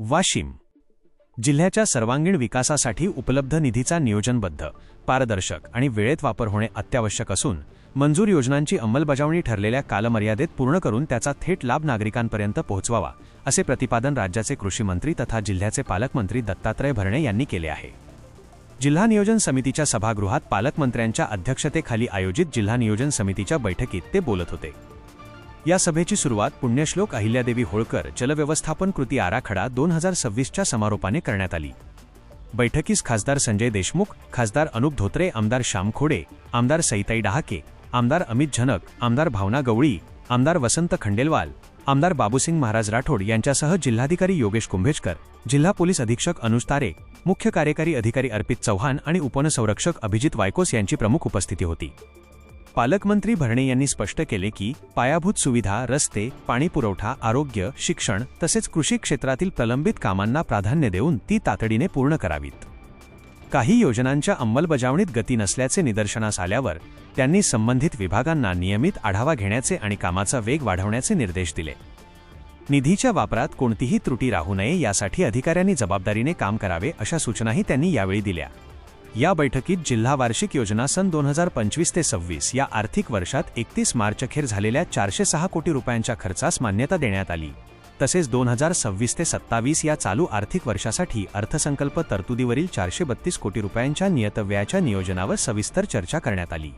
वाशिम जिल्ह्याच्या सर्वांगीण विकासासाठी उपलब्ध निधीचा नियोजनबद्ध, पारदर्शक आणि वेळेत वापर होणे अत्यावश्यक असून मंजूर योजनांची अंमलबजावणी ठरलेल्या कालमर्यादेत पूर्ण करून त्याचा थेट लाभ नागरिकांपर्यंत पोहोचवावा, असे प्रतिपादन राज्याचे कृषी मंत्री तथा जिल्ह्याचे पालकमंत्री दत्तात्रय भरणे यांनी केले आहे। जिल्हा नियोजन समितीच्या सभागृहात पालकमंत्र्यांच्या अध्यक्षतेखाली आयोजित जिल्हा नियोजन समितीच्या बैठकीत ते बोलत होते। या सभेची सुरुवात पुण्यश्लोक अहिल्यादेवी होळकर जलव्यवस्थापन कृती आराखडा 2026च्या समारोपाने करण्यात आली। बैठकीस खासदार संजय देशमुख, खासदार अनुप धोत्रे, आमदार श्याम खोडे, आमदार सईताई डहाके, आमदार अमित झनक, आमदार भावना गवळी, आमदार वसंत खंडेलवाल, आमदार बाबूसिंग महाराज राठोड यांच्यासह जिल्हाधिकारी योगेश कुंभेजकर, जिल्हा पोलीस अधीक्षक अनुज तारे, मुख्य कार्यकारी अधिकारी अर्पित चव्हाण आणि उपवनसंरक्षक अभिजित वायकोस यांची प्रमुख उपस्थिती होती। पालकमंत्री भरणे यांनी स्पष्ट केले की पायाभूत सुविधा, रस्ते, पाणी पुरवठा, आरोग्य, शिक्षण तसेच कृषी क्षेत्रातील प्रलंबित कामांना प्राधान्य देऊन ती तातडीने पूर्ण करावीत। काही योजनांच्या अंमलबजावणीत गती नसल्याचे निदर्शनास आल्यावर त्यांनी संबंधित विभागांना नियमित आढावा घेण्याचे आणि कामाचा वेग वाढवण्याचे निर्देश दिले। निधीच्या वापरात कोणतीही त्रुटी राहू नये यासाठी अधिकाऱ्यांनी जबाबदारीने काम करावे अशा सूचनाही त्यांनी यावेळी दिल्या। या बैठकीत जिल्हा वार्षिक योजना सन 2025 ते 26 या आर्थिक वर्षात 31 मार्चअखेर झालेल्या 406 कोटी रुपयांच्या खर्चास मान्यता देण्यात आली। तसेच 2026 ते 27 या चालू आर्थिक वर्षासाठी अर्थसंकल्प तरतुदीवरील 432 कोटी रुपयांच्या नियतव्ययाच्या नियोजनावर सविस्तर चर्चा करण्यात आली।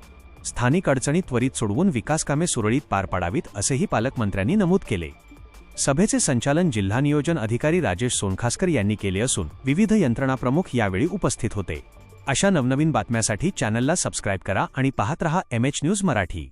स्थानिक अडचणी त्वरित सोडवून विकासकामे सुरळीत पार पाडावीत असेही पालकमंत्र्यांनी नमूद केले। सभेचे संचालन जिल्हा नियोजन अधिकारी राजेश सोनखासकर यांनी केले असून विविध यंत्रणा प्रमुख यावेळी उपस्थित होते। अशा नवनवीन बातम्यासाठी चॅनलला सबस्क्राइब करा आणि पाहत रहा MH न्यूज मराठी।